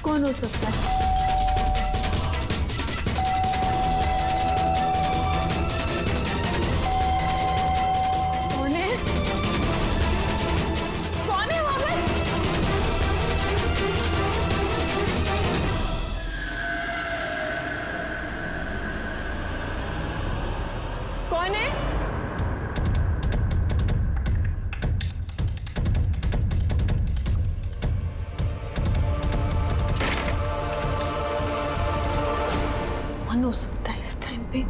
कौन हो सकता है? कौन है? कौन है वहां पे? कौन है? कौन हो सकता है इस टाइम पे?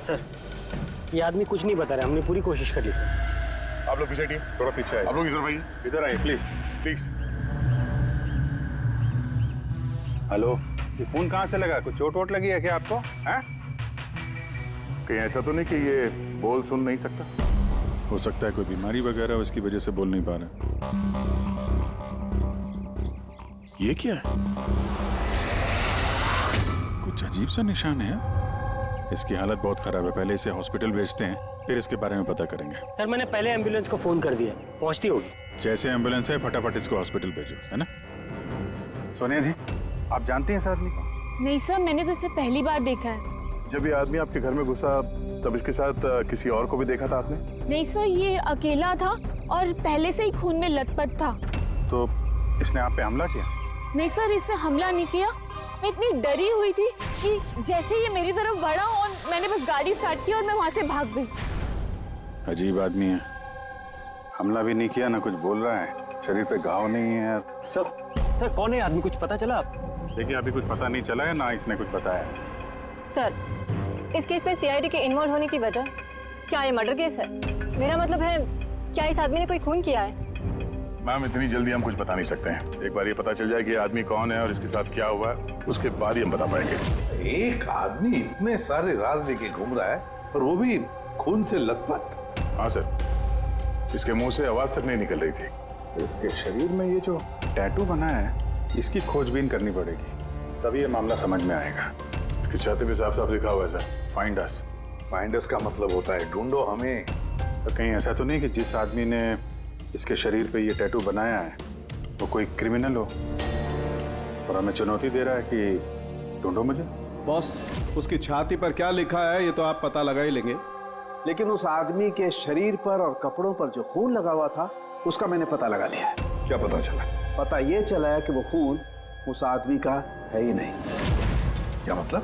सर, ये आदमी कुछ नहीं बता रहा, हमने पूरी कोशिश कर ली सर। आप लोग पीछे हटिए, थोड़ा पीछे आइए। आप लोग इधर भाई, इधर आइए प्लीज प्लीज। हेलो, ये फोन कहाँ से लगा? कुछ चोट वोट लगी है क्या आपको? हैं? कहीं ऐसा तो नहीं कि ये बोल सुन नहीं सकता? हो सकता है कोई बीमारी वगैरह हो, इसकी वजह से बोल नहीं पा रहा। ये क्या है? कुछ अजीब सा निशान है। इसकी हालत बहुत खराब है, पहले इसे हॉस्पिटल भेजते हैं, फिर इसके बारे में पता करेंगे। सर, मैंने पहले एम्बुलेंस को फोन कर दिया, पहुंचती होगी। जैसे एम्बुलेंस है फटाफट इसको हॉस्पिटल भेजो, है ना? सोनिया जी, आप जानती हैं इस आदमी को? नहीं सर, मैंने तो इसे पहली बार देखा है। जब ये आदमी आपके घर में घुसा तब इसके साथ किसी और को भी देखा था आपने? नहीं सर, ये अकेला था और पहले से ही खून में लथपथ था। तो इसने आप पे हमला किया? नहीं सर, इसने हमला नहीं किया। मैं इतनी डरी हुई थी कि जैसे ये मेरी तरफ बढ़ा और मैंने बस गाड़ी स्टार्ट की और मैं वहां से भाग गई। अजीब आदमी है। हमला भी नहीं किया, ना कुछ बोल रहा है, शरीर पे घाव नहीं है। सर कौन है आदमी, कुछ पता चला आप? देखिए, अभी कुछ पता नहीं चला है, ना इसने कुछ बताया। सर, इस केस में सीआईडी के इन्वॉल्व होने की वजह क्या ये मर्डर केस है? मेरा मतलब है, क्या इस आदमी ने कोई खून किया है? मैम, इतनी जल्दी हम कुछ बता नहीं सकते हैं। एक बार ये पता चल जाए कि ये आदमी कौन है और इसके साथ क्या हुआ है, उसके बाद ही हम बता पाएंगे। एक आदमी इतने सारे राज लेके घूम रहा है और वो भी खून से लथपथ। हाँ सर, इसके मुंह से आवाज तक नहीं निकल रही थी। इसके शरीर में ये जो टैटू बना है, इसकी खोजबीन करनी पड़ेगी, तभी ये मामला समझ में आएगा। इसकी छाती पे साफ साफ लिखा हुआ है sir, find us. Find us का मतलब होता है ढूंढो हमें। तो कहीं ऐसा तो नहीं कि जिस आदमी ने इसके शरीर पे ये टैटू बनाया है वो कोई क्रिमिनल हो और हमें चुनौती दे रहा है कि ढूंढो मुझे? बॉस, उसकी छाती पर क्या लिखा है ये तो आप पता लगा ही लेंगे, लेकिन उस आदमी के शरीर पर और कपड़ों पर जो खून लगा हुआ था उसका मैंने पता लगा लिया है। क्या पता चला? पता ये चला है कि वो खून उस आदमी का है ही नहीं। क्या मतलब?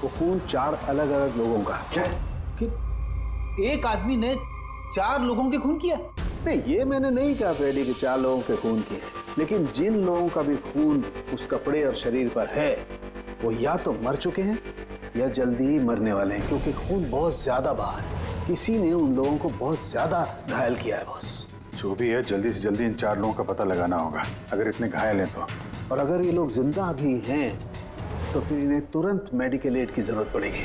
वो खून 4 अलग अलग लोगों का। क्या? कि एक आदमी ने 4 लोगों के खून किया? नहीं, ये मैंने नहीं कहा फ्रेडी कि 4 लोगों के खून किए, लेकिन जिन लोगों का भी खून उस कपड़े और शरीर पर है वो या तो मर चुके हैं या जल्दी ही मरने वाले हैं, क्योंकि खून बहुत ज्यादा बहा है। किसी ने उन लोगों को बहुत ज्यादा घायल किया है बॉस। जो भी है, जल्दी से जल्दी इन 4 लोगों का पता लगाना होगा, अगर इतने घायल हैं तो। और अगर ये लोग जिंदा भी हैं तो फिर इन्हें तुरंत मेडिकल एड की जरूरत पड़ेगी।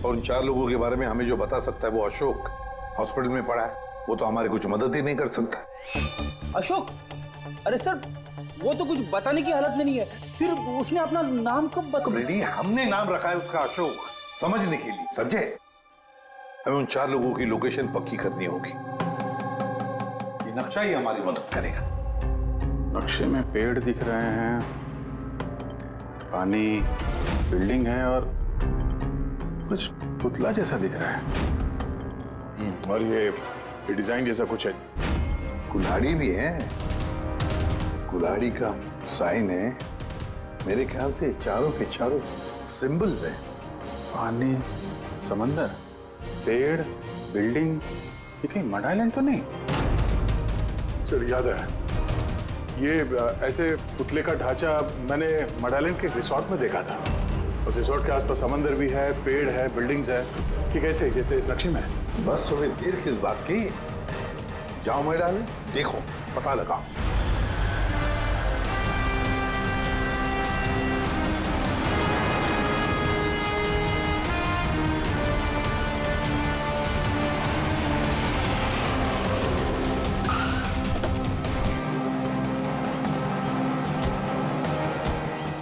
और उन 4 लोगों के बारे में हमें जो बता सकता है वो अशोक, हॉस्पिटल में पड़ा है, वो तो हमारी कुछ मदद ही नहीं कर सकता। अशोक? अरे सर, वो तो कुछ बताने की हालत में नहीं है, फिर उसने अपना नाम कब रेडी, हमने नाम रखा है उसका अशोक, समझने के लिए, समझे? हमें उन 4 लोगों की लोकेशन पक्की करनी होगी। ये नक्शा ही हमारी मदद करेगा। नक्शे में पेड़ दिख रहे हैं, पानी, बिल्डिंग है और कुछ पुतला जैसा दिख रहा है, और ये डिजाइन जैसा कुछ है। कुल्हाड़ी भी है, कुल्हाड़ी का साइन है। मेरे ख्याल से चारों के चारों सिंबल्स हैं। पानी, समंदर, पेड़, बिल्डिंग, ये कहीं मड आइलैंड तो नहीं? सर याद है, ये ऐसे पुतले का ढांचा मैंने मडालैंड के रिसोर्ट में देखा था। उस रिसोर्ट के आसपास समंदर भी है, पेड़ है, बिल्डिंग्स है, कि कैसे जैसे इस नक्शे में है। बस तुम्हें देर किस बात की? जाओ मैं डाले, देखो, पता लगाओ।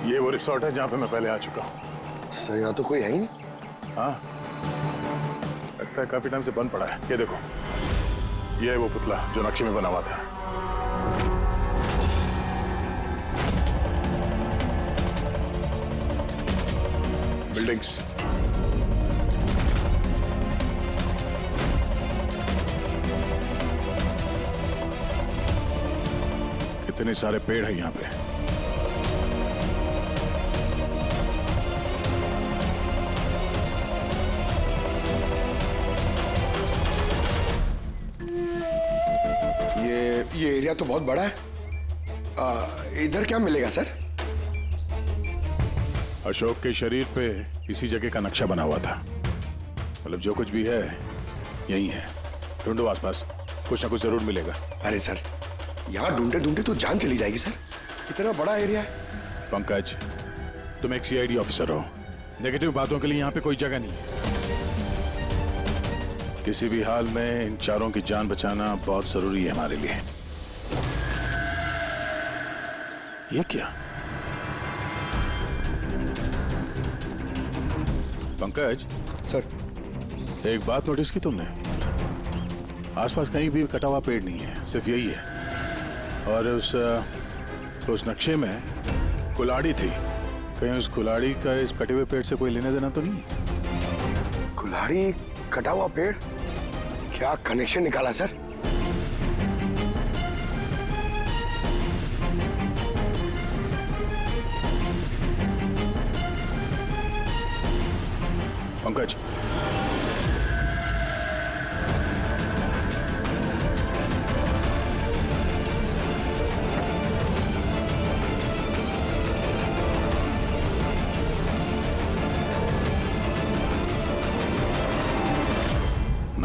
ये वो रिसोर्ट है जहाँ पे मैं पहले आ चुका हूँ। सर यहाँ तो कोई है ही नहीं। हाँ, लगता है काफी टाइम से बंद पड़ा है। ये देखो, ये है वो पुतला जो नक्शे में बना हुआ था। बिल्डिंग्स, इतने सारे पेड़ हैं यहाँ पे। ये एरिया तो बहुत बड़ा है। इधर क्या मिलेगा सर? अशोक के शरीर पे इसी जगह का नक्शा बना हुआ था। मतलब जो कुछ भी है यही है। ढूंढो आसपास, कुछ ना कुछ जरूर मिलेगा। अरे सर, यहाँ ढूंढते ढूंढते तो जान चली जाएगी सर। इतना बड़ा एरिया है। पंकज, तुम एक सीआईडी ऑफिसर हो। नेगेटिव बातों के लिए यहाँ पे कोई जगह नहीं है। किसी भी हाल में इन चारों की जान बचाना बहुत जरूरी है हमारे लिए। ये क्या? पंकज सर, एक बात नोटिस की तुमने? आसपास कहीं भी कटा हुआ पेड़ नहीं है, सिर्फ यही है। और उस नक्शे में कुल्हाड़ी थी। कहीं उस कुल्हाड़ी का इस कटे हुए पेड़ से कोई लेना देना तो नहीं? कुल्हाड़ी, कटा हुआ पेड़, क्या कनेक्शन निकाला सर? पंकज,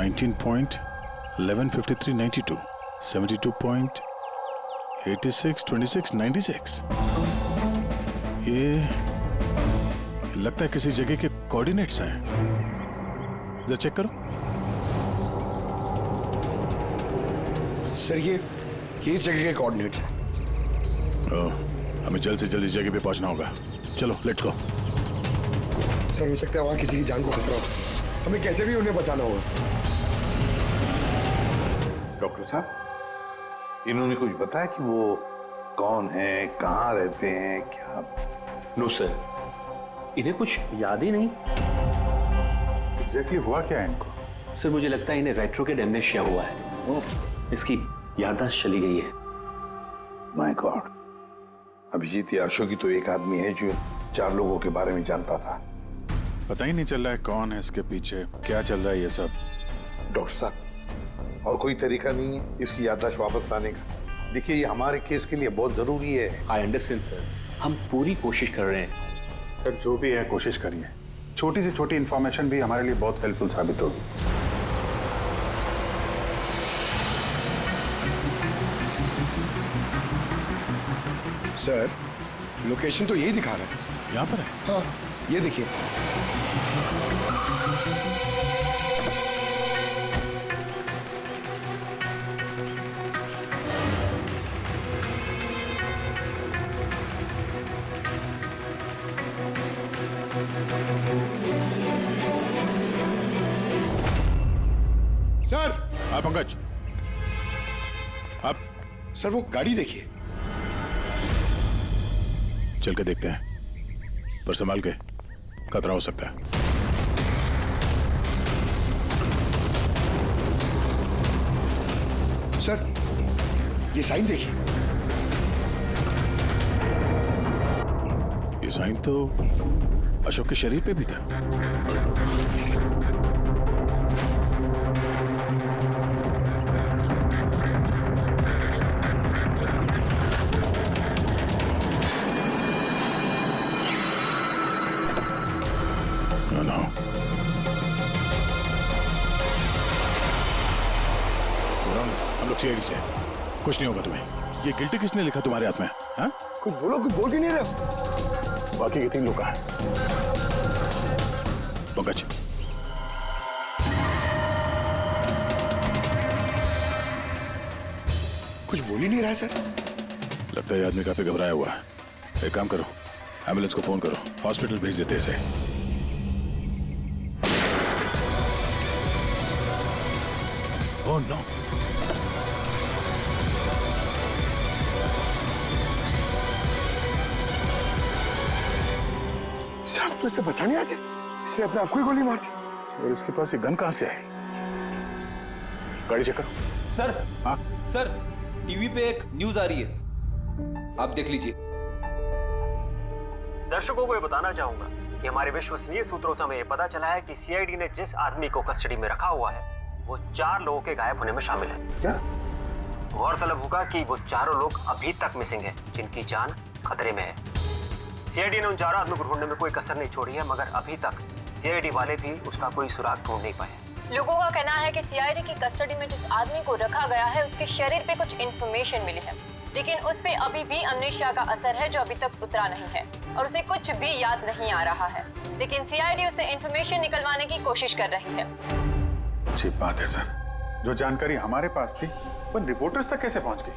$19.1153.92, 72.862696। ये लगता है किसी जगह के कोऑर्डिनेट्स हैं। जरा चेक करो। सर, ये इस जगह के कोऑर्डिनेट्स हैं। ओह, हमें जल्द से जल्द इस जगह पे पहुंचना होगा। चलो, लेट्स गो। सर, हो सकता है वहां किसी की जान को खतरा हो। हमें कैसे भी उन्हें बचाना होगा। डॉक्टर साहब, इन्होंने कुछ बताया कि वो कौन है, कहाँ रहते हैं, क्या? नो सर, इन्हें कुछ याद ही नहीं। एग्जैक्टली हुआ क्या है इनको? सर, मुझे लगता है इन्हें रेट्रोकेड एमनेशिया हुआ है। इसकी याददाश्त चली गई है। My God. अभिजीत या अशोक ही तो एक आदमी है जो 4 लोगों के बारे में जानता था। पता ही नहीं चल रहा है कौन है इसके पीछे, क्या चल रहा है ये सब। डॉक्टर साहब, और कोई तरीका नहीं है इसकी याददाश्त वापस लाने का? देखिए, ये हमारे केस के लिए बहुत जरूरी है। आई अंडरस्टैंड सर, हम पूरी कोशिश कर रहे हैं। सर, जो भी है कोशिश करिए। छोटी से छोटी इंफॉर्मेशन भी हमारे लिए बहुत हेल्पफुल साबित होगी। सर, लोकेशन तो यही दिखा रहा है। यहाँ पर है? हाँ, ये देखिए। सर, हाँ पंकज, आप सर वो गाड़ी देखिए। चल के देखते हैं, पर संभाल के, खतरा हो सकता है। सर, ये साइन देखिए। ये साइन तो अशोक के शरीर पे भी था। हम लोग सीआईडी से, कुछ नहीं होगा तुम्हें। ये गिल्टी किसने लिखा तुम्हारे हाथ में? हाँ, कुछ बोलो, कुछ बोल ही नहीं रहे हो। बाकी के 3 लोग कहाँ हैं? पंकज, कुछ बोल ही नहीं रहा है सर। लगता है ये आदमी काफी घबराया हुआ है। एक काम करो, एम्बुलेंस को फोन करो, हॉस्पिटल भेज देते इसे। ओह नो, साहब तो इसे बचाने आते, इसने अपने आप को ही गोली मार दी। और इसके पास ये गन कहां से आई? गाड़ी चेक करो। सर, हाँ, सर, टीवी पे एक न्यूज आ रही है, आप देख लीजिए। दर्शकों को ये बताना चाहूंगा कि हमारे विश्वसनीय सूत्रों से हमें ये पता चला है कि सीआईडी ने जिस आदमी को कस्टडी में रखा हुआ है वो 4 लोगों के गायब होने में शामिल है। क्या? गौरतलब होगा कि वो 4 लोग अभी तक मिसिंग हैं, जिनकी जान खतरे में है। सीआईडी ने उन 4 आदमियों को ढूंढने में कोई कसर नहीं छोड़ी है, मगर अभी तक सीआईडी वाले भी उसका कोई सुराग ढूंढ नहीं पाए। लोगों का कहना है कि सीआईडी की कस्टडी में जिस आदमी को रखा गया है उसके शरीर पे कुछ इन्फॉर्मेशन मिली है, लेकिन उस पे अभी भी अमनेशिया का असर है जो अभी तक उतरा नहीं है और उसे कुछ भी याद नहीं आ रहा है। लेकिन सीआईडी उसे इन्फॉर्मेशन निकलवाने की कोशिश कर रही है। अच्छी बात है सर। जो जानकारी हमारे पास थी वो रिपोर्टर्स तक कैसे पहुंच गई?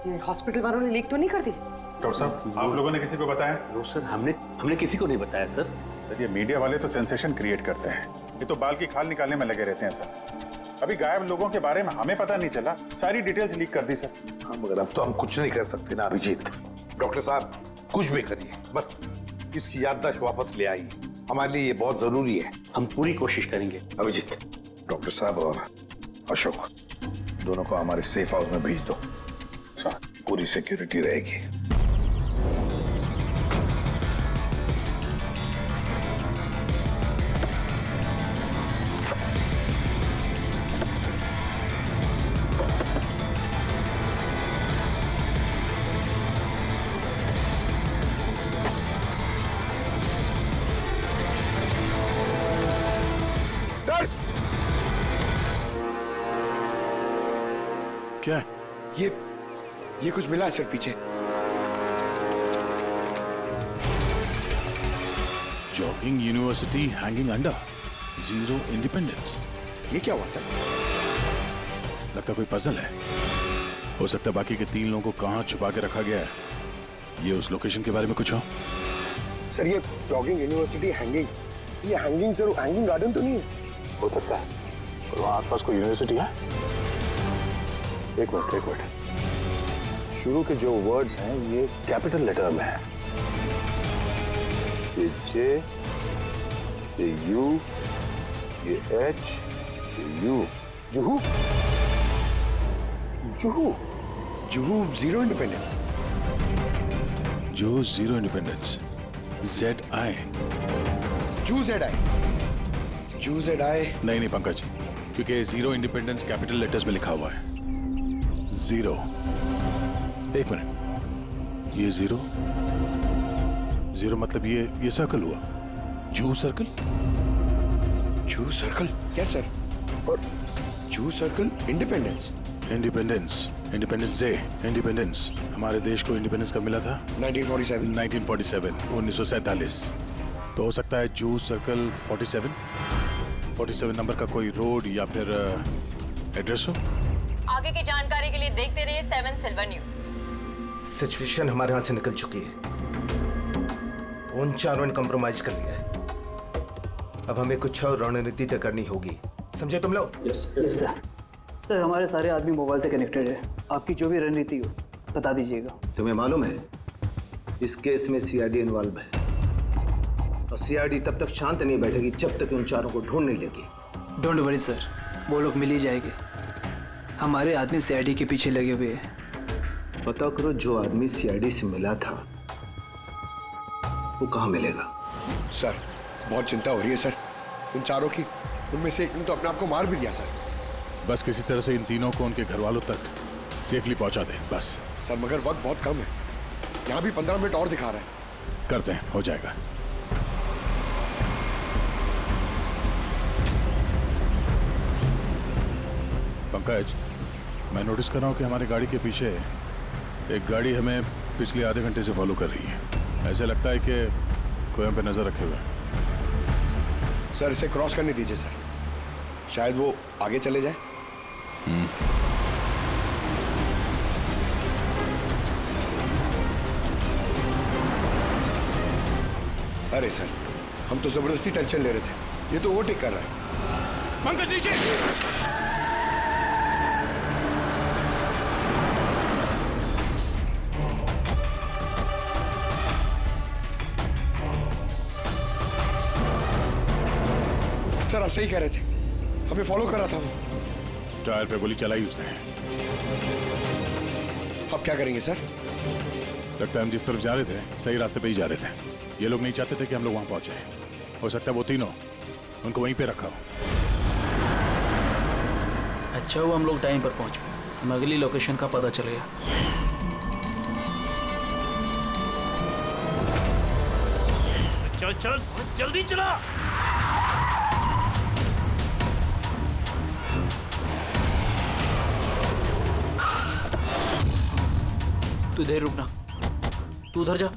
ये हॉस्पिटल वालों ने लीक तो नहीं कर दी? डॉक्टर साहब, आप लोगों ने किसी को बताया? नो सर, हमने किसी को नहीं बताया सर। सर, ये मीडिया वाले तो सेंसेशन क्रिएट करते हैं, ये तो बाल की खाल निकालने में लगे रहते हैं सर। अभी गायब लोगों के बारे में हमें पता नहीं चला, सारी डिटेल्स लीक कर दी सर। हाँ, मगर अब तो हम कुछ नहीं कर सकते ना अभिजीत। डॉक्टर साहब, कुछ भी करिए, बस इसकी याददाश्त वापस ले आइए, हमारे लिए ये बहुत जरूरी है। हम पूरी कोशिश करेंगे। अभिजीत, डॉक्टर साहब और अशोक दोनों को हमारे सेफ हाउस में भेज दो, पूरी सिक्योरिटी रहेगी। क्या है? ये कुछ मिला है सर पीछे। Jogging university hanging under, 0 independence. ये क्या हुआ सर? लगता कोई पजल है। हो सकता है बाकी के 3 लोगों को कहां छुपा के रखा गया है। ये उस लोकेशन के बारे में कुछ हो? सर, ये जॉगिंग यूनिवर्सिटी हैंगिंग, ये हैंगिंग सर हैंगिंग गार्डन तो नहीं है? हो सकता है, और वहां आसपास कोई यूनिवर्सिटी है। एक मिनट, शुरू के जो वर्ड्स हैं ये कैपिटल लेटर में है। ये J, ये U, ये H, ये U। Juhu, Juhu, Juhu 0 independence. Juhu 0 independence, ZI। जू ZI, जू ZI। नहीं पंकज, क्योंकि 0 इंडिपेंडेंस कैपिटल लेटर्स में लिखा हुआ है। 0, एक मिनट, ये 0 मतलब ये सर्कल हुआ, जू सर्कल। जू सर्कल? Yes sir. और जू सर्कल इंडिपेंडेंस डे। इंडिपेंडेंस, हमारे देश को इंडिपेंडेंस कब मिला था? 1947, 1947। तो हो सकता है जू सर्कल 47 नंबर का कोई रोड या फिर एड्रेस हो। आगे की जानकारी के लिए देखते रहिए 7 सिल्वर न्यूज। सिचुएशन हमारे हाथ से निकल चुकी है, उन 4 ने कंप्रोमाइज कर लिया है। अब हमें कुछ और रणनीति तय करनी होगी, समझे तुम लोग? Yes sir. सर, हमारे सारे आदमी मोबाइल से कनेक्टेड है, आपकी जो भी रणनीति हो बता दीजिएगा। तुम्हें मालूम है इस केस में सीआईडी इन्वॉल्व है, और सीआईडी तब तक शांत नहीं बैठेगी जब तक उन 4 को ढूंढ नहीं लेगी। डोंट वरी सर, वो लोग मिल ही जाएंगे। हमारे आदमी सीआईडी के पीछे लगे हुए हैं। पता करो जो आदमी सीआईडी से मिला था वो कहाँ मिलेगा। सर, बहुत चिंता हो रही है सर, उन 4 की। उनमें से एक ने तो अपने आप को मार भी दिया सर। बस किसी तरह से इन तीनों को उनके घर वालों तक सेफली पहुंचा दे बस। सर, मगर वक्त बहुत कम है, यहाँ भी 15 मिनट और दिखा रहा है। करते हैं, हो जाएगा। पंकज, मैं नोटिस कर रहा हूँ कि हमारी गाड़ी के पीछे एक गाड़ी हमें पिछले आधे घंटे से फॉलो कर रही है। ऐसे लगता है कि कोई हम पे नजर रखे हुए है। सर इसे क्रॉस करने दीजिए सर, शायद वो आगे चले जाए। अरे सर, हम तो जबरदस्ती टेंशन ले रहे थे, ये तो ओवरटेक कर रहा है। पंकज नीचे। सर आप सही कह रहे थे, हमें फॉलो कर रहा था वो। टायर पे गोली चलाई उसने। अब क्या करेंगे सर? लगता है हम जिस तरफ जा रहे थे सही रास्ते पे ही जा रहे थे। ये लोग नहीं चाहते थे कि हम लोग वहां पहुंचे। हो सकता है वो तीनों उनको वहीं पे रखा हो। अच्छा हुआ हम लोग टाइम पर पहुंचे, हमें अगली लोकेशन का पता चल गया। चल चल जल्दी चला। तू इधर रुकना, तू उधर जा।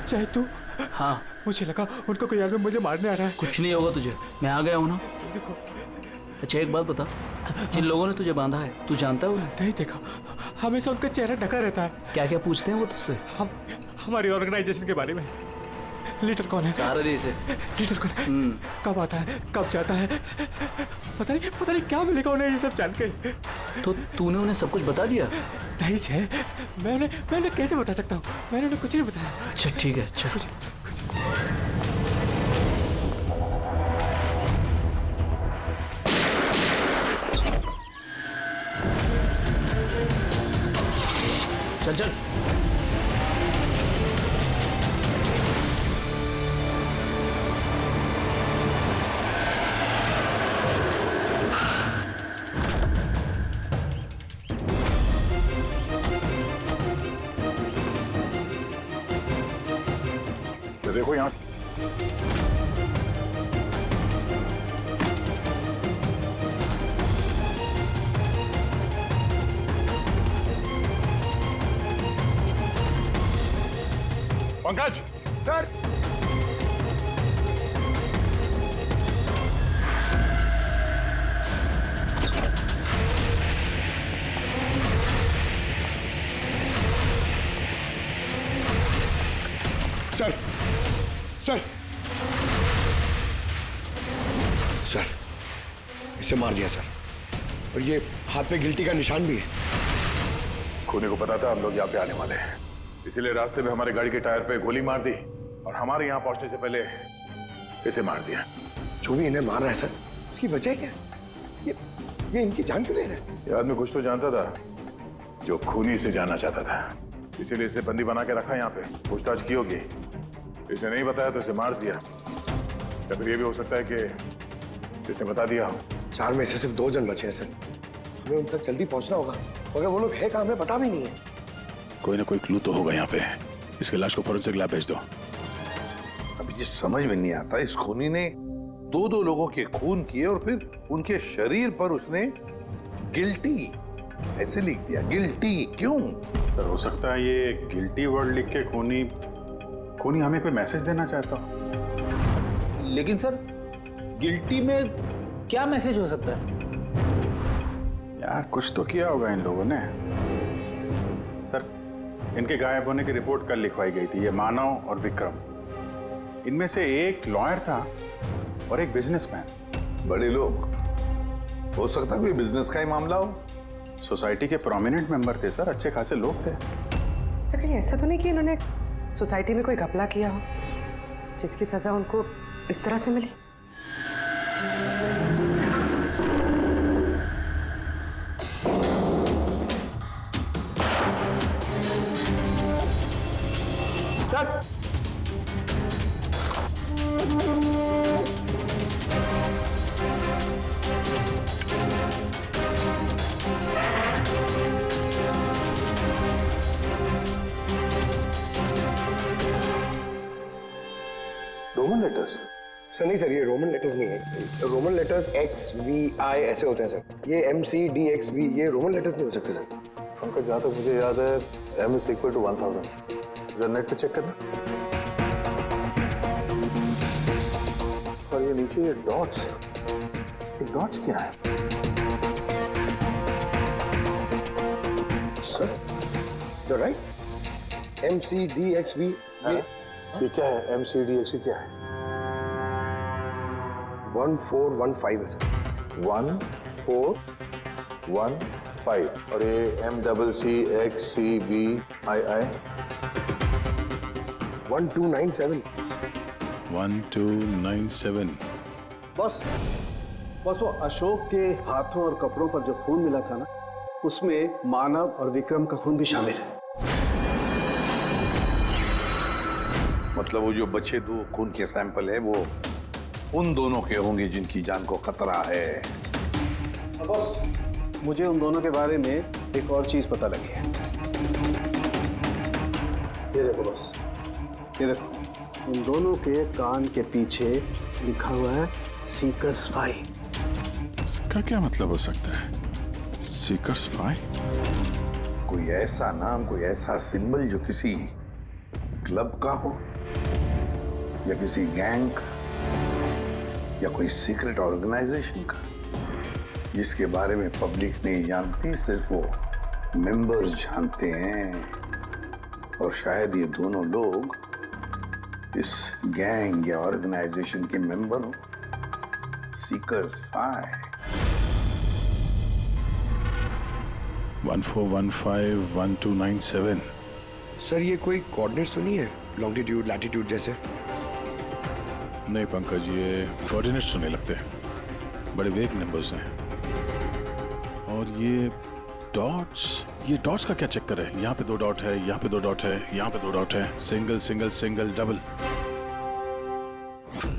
चाहे तू। हाँ, मुझे लगा उनको कोई आदमी मुझे मारने आ रहा है। कुछ नहीं होगा तुझे, मैं आ गया हूँ ना। अच्छा एक बात बता, जिन लोगों ने तुझे बांधा है तू जानता है उन्हें? नहीं देखा, हमेशा उनका चेहरा ढका रहता है। क्या क्या पूछते हैं वो तुझसे? हम हमारी ऑर्गेनाइजेशन के बारे में। लीडर कौन है? सारा देश है। लीडर कौन है? कब आता है, कब जाता है? पता नहीं क्या मिलेगा उन्हें ये सब जान के। तो तूने उन्हें सब कुछ बता दिया? नहीं छे, मैंने कैसे बता सकता हूँ? मैंने उन्हें कुछ नहीं बताया। अच्छा ठीक है, अच्छा कुछ चल चल। देखो यहाँ Pankaj. Sir sir sir sir इसे मार दिया सर, और ये हाथ पे गिल्टी का निशान भी है। खूनी को पता था हम लोग यहाँ पे आने वाले हैं, इसीलिए रास्ते में हमारी गाड़ी के टायर पे गोली मार दी और हमारे यहाँ पहुंचने से पहले इसे मार दिया। जो भी इन्हें मार रहा है सर, उसकी वजह क्या? ये इनकी जान क्यों ले रहे हैं? ये आदमी कुछ तो जानता था जो खूनी इसे जानना चाहता था, इसीलिए इसे बंदी बना के रखा यहाँ पे। पूछताछ की होगी, इसे नहीं बताया तो इसे मार दिया, या फिर ये भी हो सकता है कि इसने बता दिया हो। 4 में से सिर्फ 2 जन बचे हैं सर, हमें उन तक जल्दी पहुंचना होगा, मगर वो लोग है कहाँ हमें पता भी नहीं है। कोई ना कोई क्लू तो होगा यहाँ पे। इसके लाश को फोरेंसिक लैब भेज दो। अभी ये समझ में नहीं आता, इस खूनी ने 2 लोगों के खून किए और फिर उनके शरीर पर उसने गिल्टी ऐसे लिख दिया। गिल्टी क्यों? सर हो सकता है ये गिल्टी वर्ड लिख के खूनी हमें कोई मैसेज देना चाहता हो। लेकिन सर गिल्टी में क्या मैसेज हो सकता है? यार कुछ तो किया होगा इन लोगों ने। सर इनके गायब होने की रिपोर्ट कल लिखवाई गई थी। ये मानव और विक्रम, इनमें से एक लॉयर था और एक बिजनेसमैन। बड़े लोग, हो सकता है कोई बिजनेस का ही मामला हो। सोसाइटी के प्रोमिनेंट मेंबर थे सर, अच्छे खासे लोग थे। सर कहीं ऐसा तो नहीं कि इन्होंने सोसाइटी में कोई घपला किया हो जिसकी सजा उनको इस तरह से मिली? लेटर्स? सर नहीं सर, ये रोमन लेटर्स नहीं है। रोमन लेटर्स XVI ऐसे होते हैं सर। ये MCDXV ये रोमन लेटर्स नहीं हो सकते सर। पंकज, जहाँ तक मुझे याद है M is equal to 1000। जरा नेट पे चेक करना। और ये नीचे ये डॉट्स क्या है? सर you're right, MCDXV ये क्या है? MCDXV क्या है? 1415 है सर। 1415। और ये MCCXCVII 1297। 1297। बस वो अशोक के हाथों और कपड़ों पर जो खून मिला था ना, उसमें मानव और विक्रम का खून भी शामिल है। मतलब वो जो बचे दो खून के सैंपल है वो उन दोनों के होंगे जिनकी जान को खतरा है। बस मुझे उन दोनों के बारे में एक और चीज पता लगी है। ये देखो बस, ये देखो, उन दोनों के कान के पीछे लिखा हुआ है सीकर्स फाई। इसका क्या मतलब हो सकता है? सीकर्स फाई? कोई ऐसा नाम, कोई ऐसा सिंबल जो किसी क्लब का हो या किसी गैंग का या कोई सीक्रेट ऑर्गेनाइजेशन का, जिसके बारे में पब्लिक नहीं जानती, सिर्फ वो मेंबर्स जानते हैं। और शायद ये दोनों लोग इस गैंग या ऑर्गेनाइजेशन के मेंबर हो। Seekers phi. 1415-1297। सर ये कोई कोऑर्डिनेट्स तो नहीं है, लॉन्गिट्यूड लैटिट्यूड जैसे? नहीं पंकज, ये कोऑर्डिनेट्स तो नहीं लगते, बड़े वेग नंबर्स हैं। और ये डॉट्स का क्या चक्कर है? यहाँ पे 2 डॉट है, यहाँ पे 2 डॉट है, यहाँ पे 2 डॉट है, सिंगल सिंगल सिंगल डबल।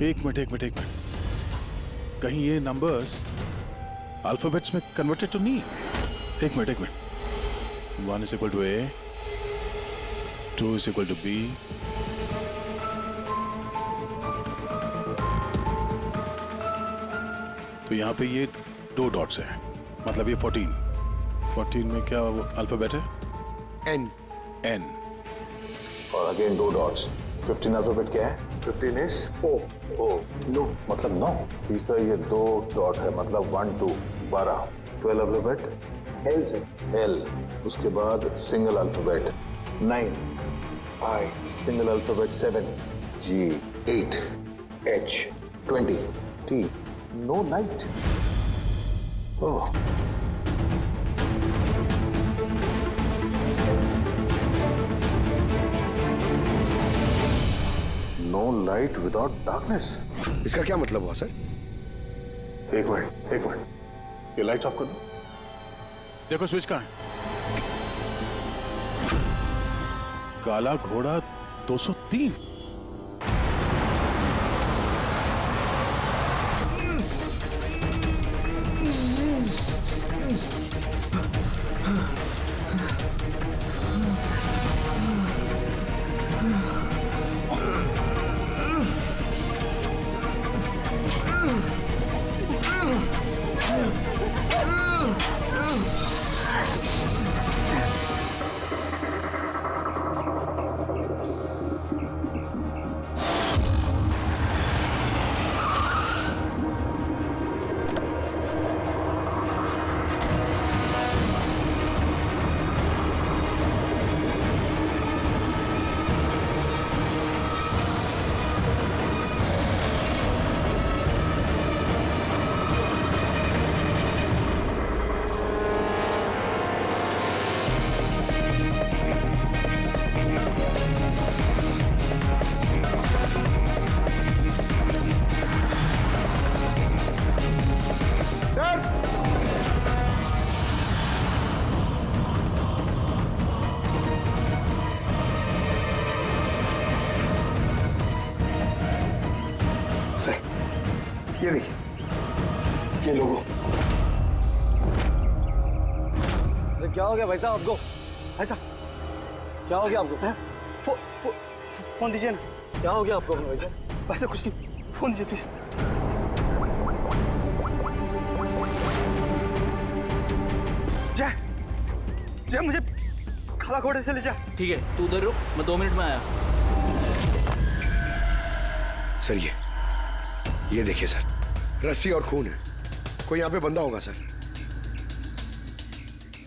एक मिनट, कहीं ये नंबर्स अल्फाबेट्स में कन्वर्टेड तो नहीं? एक minute. 1 is equal to A, 2 is equal to B, तो यहाँ पे ये 2 डॉट्स हैं, मतलब ये 14 में क्या वो अल्फाबेट है? N। और अगेन 2 डॉट्स। 15 अल्फाबेट क्या है? 15 is O। नो मतलब 9। तीसरा ये 2 डॉट है, मतलब 1 2 12। 12 अल्फाबेट L सर। L। उसके बाद single alphabet 9, I। Single alphabet 7, G। 8, H। 20, T। No night. Oh, no light without darkness. इसका क्या मतलब हुआ सर? एक मिनट, ये लाइट ऑफ कर दो। देखो स्विच कहाँ है? काला घोड़ा 203। ये देखिए, ये लोगो। अरे क्या हो गया भाई साहब आपको? भाई साहब क्या हो गया आपको? फोन दीजिए ना। क्या हो गया आपको भाई साहब? कुछ नहीं। फोन दीजिए प्लीज। जय, जय मुझे खाला घोड़े से ले जा। ठीक है, तू उधर रुक, मैं 2 मिनट में आया। सर ये देखिए सर, रस्सी और खून है। कोई यहाँ पे बंदा होगा सर।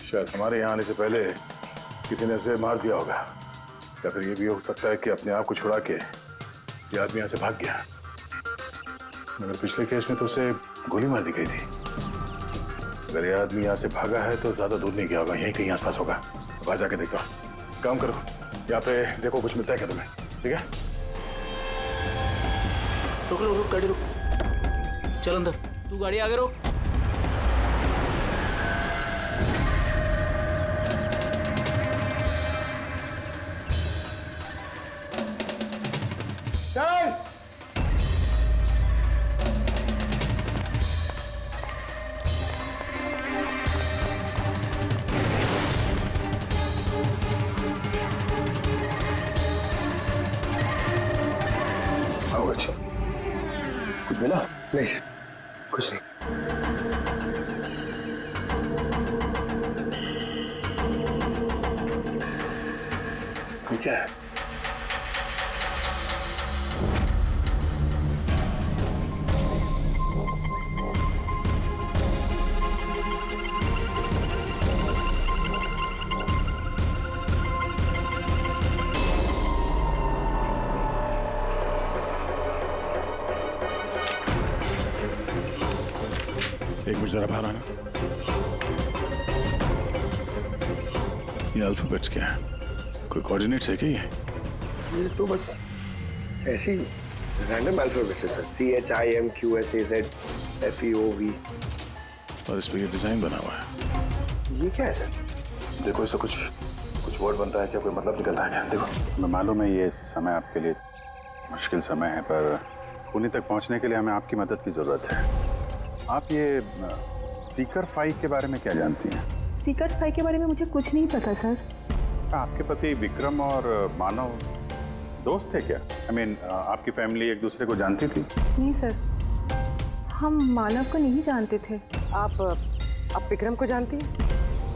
शायद हमारे यहाँ आने से पहले किसी ने उसे मार दिया होगा, या फिर ये भी हो सकता है कि अपने आप को छुड़ा के ये आदमी यहाँ से भाग गया। मगर पिछले केस में तो उसे गोली मार दी गई थी। अगर ये आदमी यहाँ से भागा है तो ज्यादा दूर नहीं गया होगा, यहीं कहीं आसपास होगा। अब आ जाके देखो। काम करो, यहाँ पे देखो कुछ मिलता है क्या तुम्हें, ठीक है? रुक गाड़ी रुक। चल अंदर, तू गाड़ी आगे रोक। चल। आओ, अच्छा कुछ मिला? नहीं सर, कुछ नहीं। ये क्या है? एक मिनट जरा बाहर आना। ये अल्फाबेट्स क्या है? कोई कोऑर्डिनेट्स है क्या ये? ये तो बस ऐसे ही रैंडम अल्फाबेट्स है सर। CHIMQSAZFEOV। और इस पे ये डिजाइन बना हुआ है। ये क्या है सर? देखो इससे कुछ वर्ड बनता है क्या? कोई मतलब निकलता है क्या? देखो, मैं मालूम है ये समय आपके लिए मुश्किल समय है, पर खूनी तक पहुंचने के लिए हमें आपकी मदद की जरूरत है। आप ये सीकर फाइव के बारे में क्या जानती हैं? सीकर्स फाइव के बारे में मुझे कुछ नहीं पता सर। आपके पति विक्रम और मानव दोस्त थे क्या? I mean, आपकी फैमिली एक दूसरे को जानती थी? नहीं सर, हम मानव को नहीं जानते थे। आप विक्रम को जानती हैं?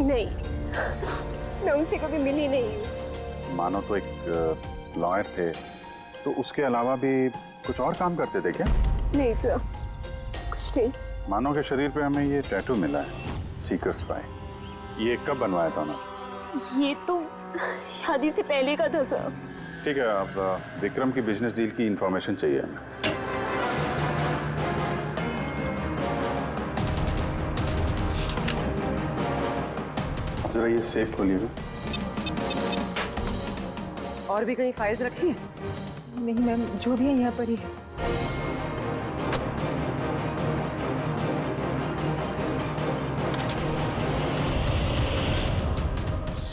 नहीं, मैं उनसे कभी मिली नहीं हूँ। मानव तो एक लॉयर थे, तो उसके अलावा भी कुछ और काम करते थे क्या? नहीं सर, कुछ नहीं। मानव के शरीर पे हमें ये टैटू मिला है, सीकर्स फाइव। ये कब बनवाया था ना? ये तो शादी से पहले का था सर। ठीक है, अब विक्रम की बिजनेस डील की इंफॉर्मेशन चाहिए हमें। अब जरा ये सेफ खोलिएगा। और भी कहीं फाइल्स रखी हैं? नहीं मैम, जो भी है यहाँ पर ही है।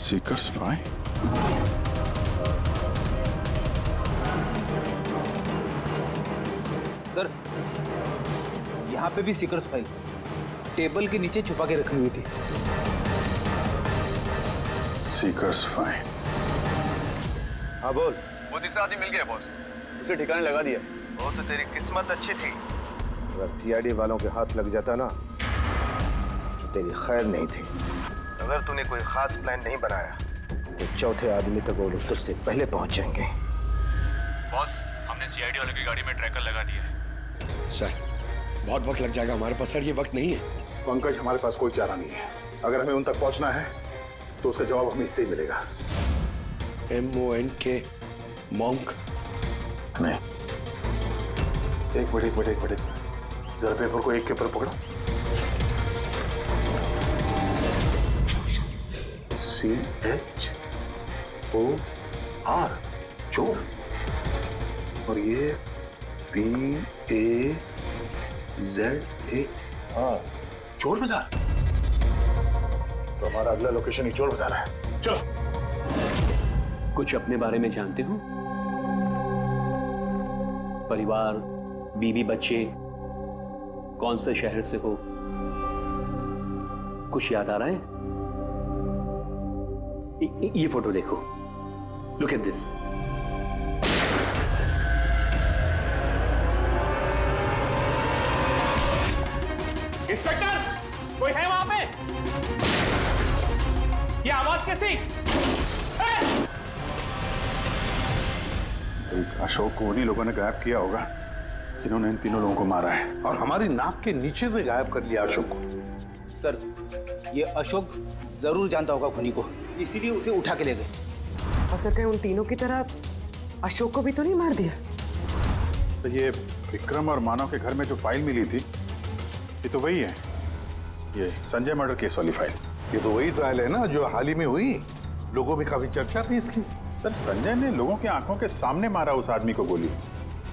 Seekers five? सर, यहाँ पे भी सीकर्स फाइल टेबल के नीचे छुपा के रखी हुई थी। Seekers five? हाँ बोल। वो तीसरा आदमी मिल गया बॉस, उसे ठिकाने लगा दिया। वो तो तेरी किस्मत अच्छी थी। अगर सीआईडी वालों के हाथ लग जाता ना तो तेरी खैर नहीं थी। अगर तूने कोई खास प्लान नहीं बनाया तो चौथे आदमी तक वो लोग तुझसे पहले पहुंच जाएंगे। बॉस, हमने सीआईडी वालों की गाड़ी में ट्रैकर लगा दिया है। सर, बहुत वक्त लग जाएगा हमारे पास। सर, ये वक्त नहीं है। पंकज, हमारे पास कोई चारा नहीं है। अगर हमें उन तक पहुंचना है तो उसका जवाब हमें इससे ही मिलेगा। MONK monk? नहीं, एक मिनट, जरा पेपर को एक के ऊपर पकड़ो। CHOR, चोर। और ये BAZAR, चोर बाजार। तो हमारा अगला लोकेशन ही चोर बाजार है। चलो। कुछ अपने बारे में जानते हो? परिवार, बीवी, बच्चे, कौन से शहर से हो? कुछ याद आ रहा है? ये फोटो देखो, लुक एट दिस। इंस्पेक्टर, कोई है वहां पे? ये आवाज कैसी? तो इस अशोक को उन्हीं लोगों ने गायब किया होगा जिन्होंने इन तीनों लोगों को मारा है, और हमारी नाक के नीचे से गायब कर लिया अशोक को। सर, ये अशोक जरूर जानता होगा खुनी को, इसीलिए उसे उठा के ले गए। और सर कहीं उन तीनों की तरह अशोक को भी तो नहीं मार दिया? तो ये विक्रम और मानव के घर में जो फाइल मिली थी, ये तो वही है, ये संजय मर्डर केस वाली फाइल। ये तो वही ट्रायल है ना जो हाल ही में हुई, लोगों में काफी चर्चा थी इसकी। सर, संजय ने लोगों की आंखों के सामने मारा उस आदमी को गोली,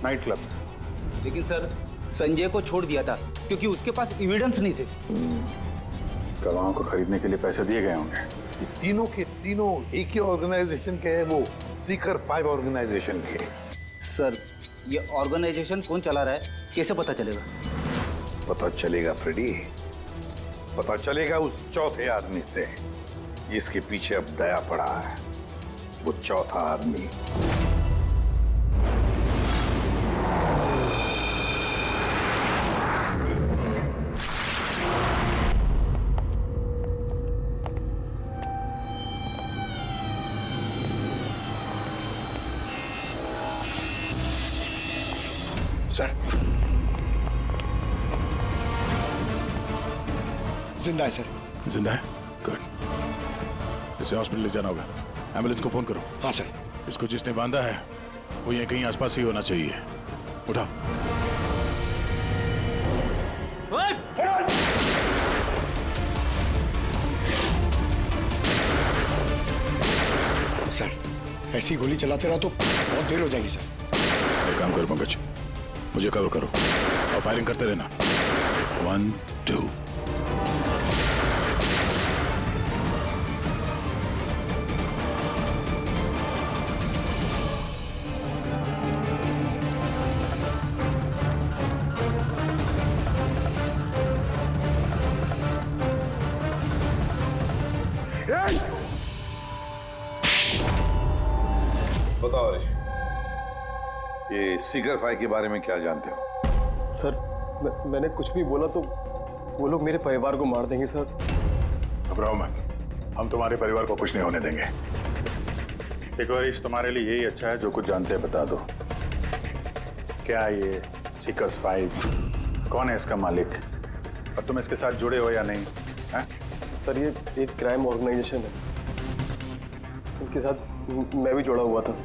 नाइट क्लब में। लेकिन सर, संजय को छोड़ दिया था क्योंकि उसके पास एविडेंस नहीं थे। गवाहों को खरीदने के लिए पैसे दिए गए होंगे। ये तीनों के तीनों एक ही ऑर्गेनाइजेशन के हैं, वो सीकर 5 ऑर्गेनाइजेशन के। सर, ये ऑर्गेनाइजेशन कौन चला रहा है, कैसे पता चलेगा? पता चलेगा फ्रेडी, पता चलेगा उस चौथे आदमी से जिसके पीछे अब दया पड़ा है। वो चौथा आदमी सर, जिंदा है सर। जिंदा है? गुड। इसे हॉस्पिटल ले जाना होगा। एम्बुलेंस को फोन करो। हाँ सर। इसको जिसने बांधा है वो यहीं कहीं आसपास ही होना चाहिए। उठाओ। सर, ऐसी गोली चलाते रहा तो बहुत देर हो जाएगी सर। एक काम करो पंकज, मुझे कवर करो और फायरिंग करते रहना। 1 2। बताओ हरीश, ये सीकर 5 के बारे में क्या जानते हो? सर, मैंने कुछ भी बोला तो वो लोग मेरे परिवार को मार देंगे सर। घबराओ मत, हम तुम्हारे परिवार को कुछ नहीं होने देंगे। देखो हरीश, तुम्हारे लिए यही अच्छा है, जो कुछ जानते हैं बता दो। क्या ये सीकर्स 5, कौन है इसका मालिक, और तुम इसके साथ जुड़े हो या नहीं है? सर, ये एक क्राइम ऑर्गेनाइजेशन है, इनके साथ मैं भी जुड़ा हुआ था।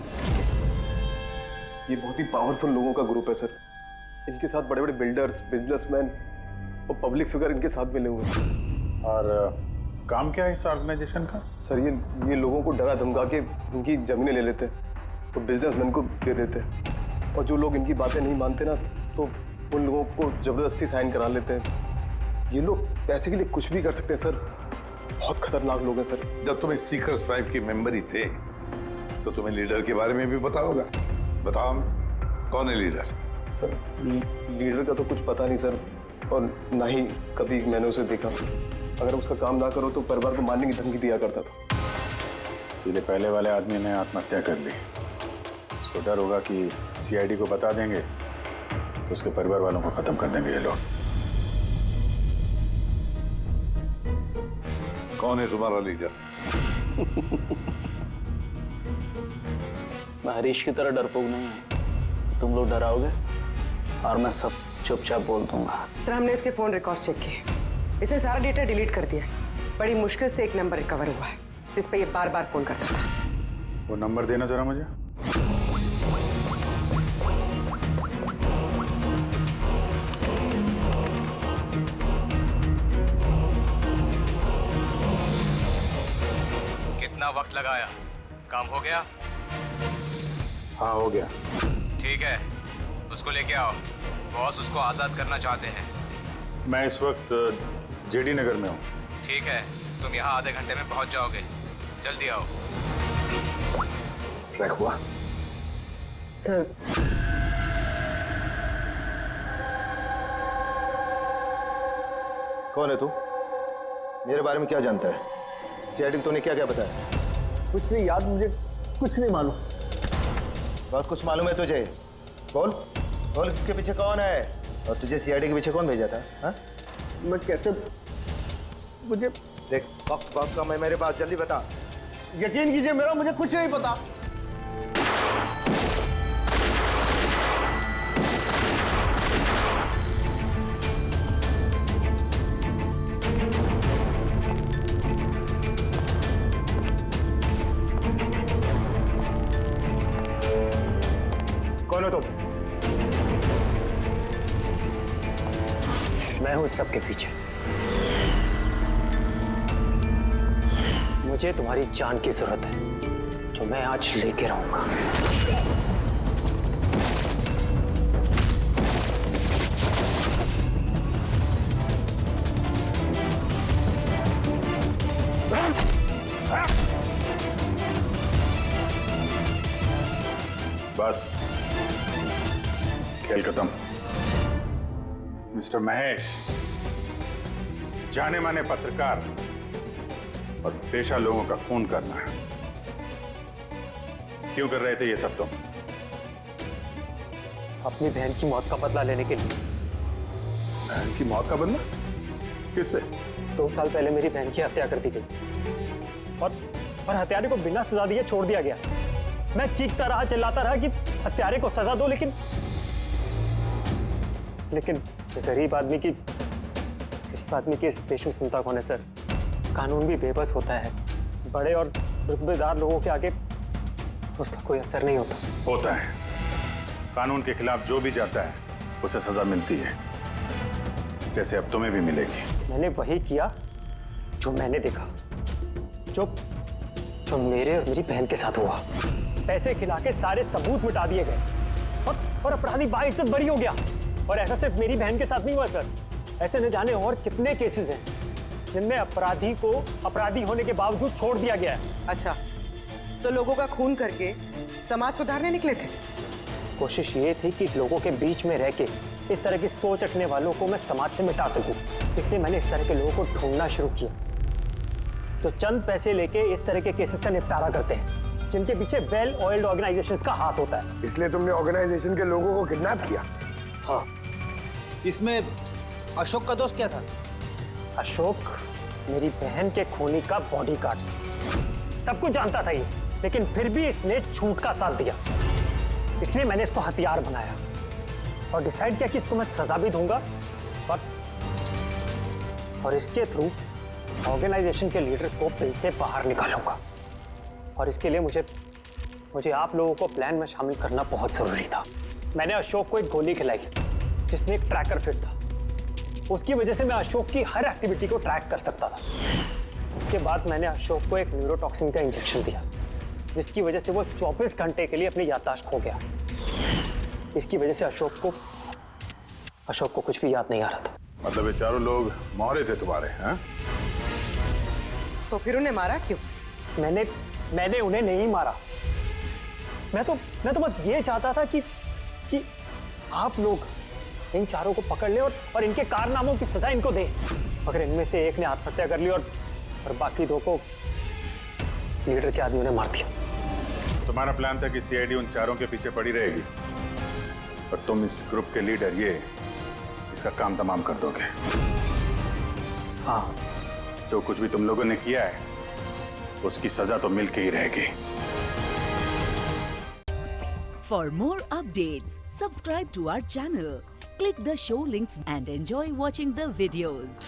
ये बहुत ही पावरफुल लोगों का ग्रुप है सर। इनके साथ बड़े बड़े बिल्डर्स, बिजनेसमैन और पब्लिक फिगर इनके साथ मिले हुए हैं। और काम क्या है इस ऑर्गेनाइजेशन का? सर, ये लोगों को डरा धमका के इनकी जमीनें ले लेते हैं तो बिजनेसमैन को दे देते हैं, और जो लोग इनकी बातें नहीं मानते ना तो उन लोगों को जबरदस्ती साइन करा लेते हैं। ये लोग पैसे के लिए कुछ भी कर सकते हैं सर। बहुत खतरनाक लोग हैं सर। जब तुम इस सीकर्स 5 के मेंबर ही थे तो तुम्हें लीडर के बारे में भी पता होगा। बताओ, कौन है लीडर? सर, लीडर का तो कुछ पता नहीं सर, और ना ही कभी मैंने उसे देखा। अगर उसका काम ना करो तो परिवार को मारने की धमकी दिया करता था। सीधे पहले वाले आदमी ने आत्महत्या कर ली। इसको डर होगा कि सीआईडी को बता देंगे तो उसके परिवार वालों को खत्म कर देंगे ये लोग। कौन है तुम्हारा लीडर? मैं हरीश की तरह डरपोक नहीं हूँ। तुम लोग डराओगे और मैं सब चुपचाप बोल दूंगा। सर, हमने इसके फोन रिकॉर्ड चेक किए, इसे सारा डेटा डिलीट कर दिया। बड़ी मुश्किल से एक नंबर रिकवर हुआ है जिस पे ये बार बार फोन करता था। वो नंबर देना जरा मुझे। कितना वक्त लगाया? काम हो गया? हाँ, हो गया। ठीक है, उसको लेके आओ। बॉस उसको आजाद करना चाहते हैं। मैं इस वक्त जेडी नगर में हूँ। ठीक है, तुम यहाँ आधे घंटे में पहुँच जाओगे। जल्दी आओ। ट्रैक हुआ? सर, कौन है तू? मेरे बारे में क्या जानता है? सीआईडी तूने क्या क्या बताया? कुछ नहीं याद, मुझे कुछ नहीं मालूम। बहुत कुछ मालूम है तुझे। बोल बोल, इसके पीछे कौन है और तुझे सीआईडी के पीछे कौन भेजा था? हाँ? मैं कैसे, मुझे देख वक्त का मैं मेरे पास, जल्दी बता। यकीन कीजिए मेरा मुझे कुछ नहीं पता। कौन हो तुम? मैं हूं सबके पीछे। मुझे तुम्हारी जान की जरूरत है, जो मैं आज लेके रहूंगा। बस खेल खत्म। मिस्टर महेश, जाने माने पत्रकार और पेशा लोगों का खून करना क्यों कर रहे थे ये सब तुम? अपनी बहन की मौत का बदला लेने के लिए। बहन की मौत का बदला? किससे? 2 साल पहले मेरी बहन की हत्या कर दी गई और हत्यारे को बिना सजा दिए छोड़ दिया गया। मैं चीखता रहा, चिल्लाता रहा कि हत्यारे को सजा दो, लेकिन गरीब आदमी की इस देश में सुनता कौन है सर? कानून भी बेबस होता है। बड़े और रुतबेदार लोगों के आगे उसका कोई असर नहीं होता है। कानून के खिलाफ जो भी जाता है उसे सजा मिलती है, जैसे अब तुम्हें भी मिलेगी। मैंने वही किया जो मैंने देखा, जो मेरे और मेरी बहन के साथ हुआ। पैसे खिला के सारे सबूत मिटा दिए गए और अपराधी बाइज्जत बरी हो गया। और ऐसा सिर्फ मेरी बहन के साथ नहीं हुआ सर, ऐसे न जाने और कितने केसेस हैं जिनमें अपराधी को अपराधी होने के बावजूद छोड़ दिया गया है। अच्छा, तो लोगों का खून करके समाज सुधारने निकले थे? कोशिश ये थी कि लोगों के बीच में रह के इस तरह की सोच रखने वालों को मैं समाज से मिटा सकूं। इसलिए मैंने इस तरह के लोगों को ढूंढना शुरू किया, तो चंद पैसे लेके इस तरह के केसेस का निपटारा करते हैं, जिनके पीछे वेल ऑयल्ड ऑर्गेनाइजेशंस का हाथ होता है। इसलिए तुमने ऑर्गेनाइजेशन के लोगों को किडनैप किया? हाँ। इसमें अशोक का दोष क्या था? अशोक मेरी बहन के खूनी का बॉडीगार्ड। सब कुछ जानता था ये, लेकिन फिर भी इसने झूठ का साथ दिया। इसलिए मैंने इसको हथियार बनाया और डिसाइड किया कि इसको मैं सजा भी दूंगा और इसके थ्रू ऑर्गेनाइजेशन के लीडर को बिल से बाहर निकालूंगा। और इसके लिए मुझे आप लोगों को प्लान में शामिल करना बहुत जरूरी था। मैंने अशोक को एक गोली खिलाई जिसमें एक ट्रैकर फिट था। उसकी वजह से मैं अशोक की हर एक्टिविटी को ट्रैक कर सकता था। उसके बाद मैंने अशोक को एक न्यूरोटॉक्सिन का इंजेक्शन दिया, जिसकी वजह से वो 24 घंटे के लिए अपनी याददाश्त खो गया। इसकी वजह से अशोक को कुछ भी याद नहीं आ रहा था। मतलब ये चारों लोग मोहरे थे तुम्हारे? हैं? तो फिर उन्हें मारा क्यों? मैंने उन्हें नहीं मारा। मैं तो बस ये चाहता था कि आप लोग इन चारों को पकड़ ले और इनके कारनामों की सजा इनको दे। अगर इनमें से एक ने आत्महत्या कर ली और बाकी 2 को लीडर के आदमियों ने मार दिया। तुम्हारा प्लान था कि सीआईडी उन चारों के पीछे पड़ी रहेगी और तुम इस ग्रुप के लीडर इसका काम तमाम कर दोगे। हाँ, जो कुछ भी तुम लोगों ने किया है उसकी सजा तो मिल के ही रहेगी। For more updates, subscribe to our channel, click the show links and enjoy watching the videos.